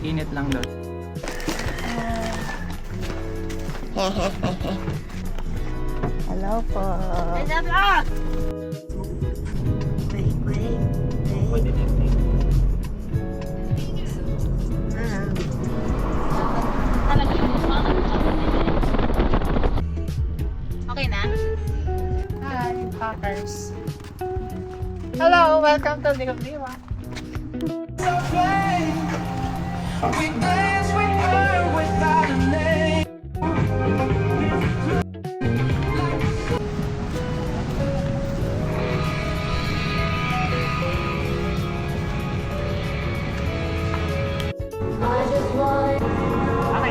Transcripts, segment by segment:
init lang doon. Hello po. Pwede din. Okay na? Hi, Packers. Hello, welcome to Liwa. Okay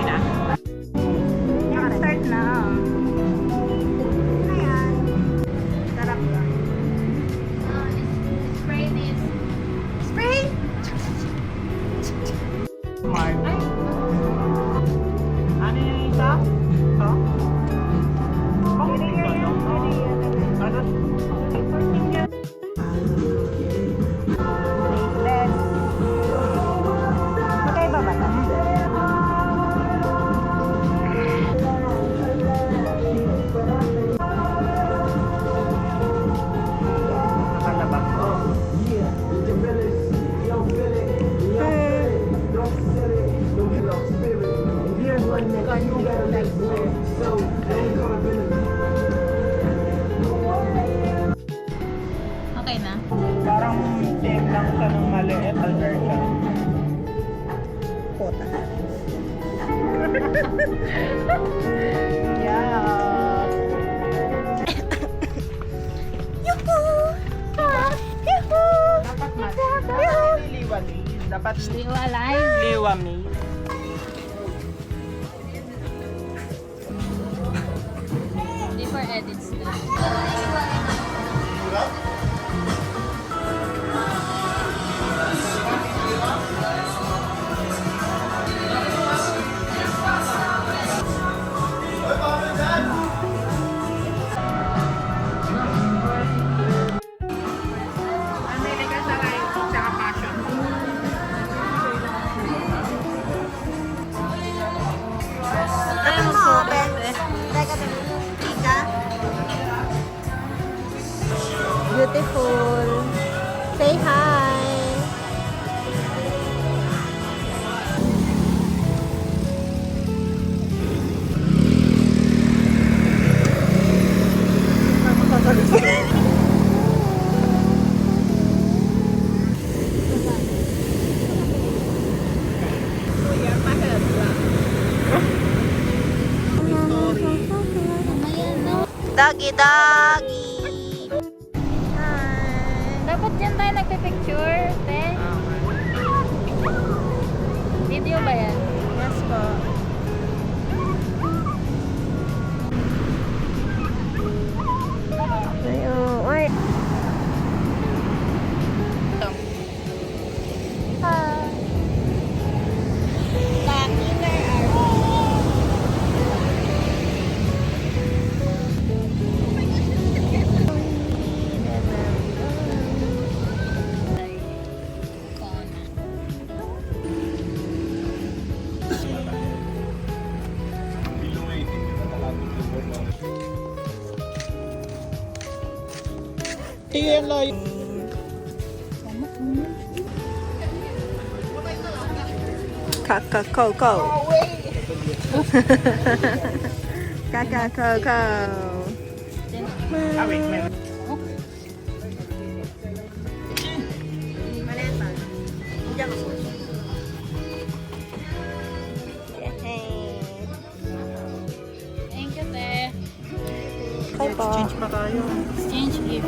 na? Start na. Ayan. Sarap yan. Spray this. Spray? Smart. Ano yung isa? Ito? Bakit ito? Ano? Bracelet. Magkaiba ba ito? Nakalabas ko. Okay na? Parang same lang siya ng maliit version. Puta. Yeah. Yuhuu! Yuhuu! Dapat mas. Liwali. Dapat Liwalay. liwami. Hindi for edits na. American sa live tsaka passion. Ano mo, Ben? Teka, Tika. Beautiful. Say hi. Doggy, doggy. Hi. Dapat dyan tayo nagpipicture, te. Video ba yan? Yes po. Ay. Hi. Doggy, where are you? Tingin lang. Kaka-coco. Kaka-coco. Ah, wait, may... Thank you, te. Exchange pa tayo. Exchange gift.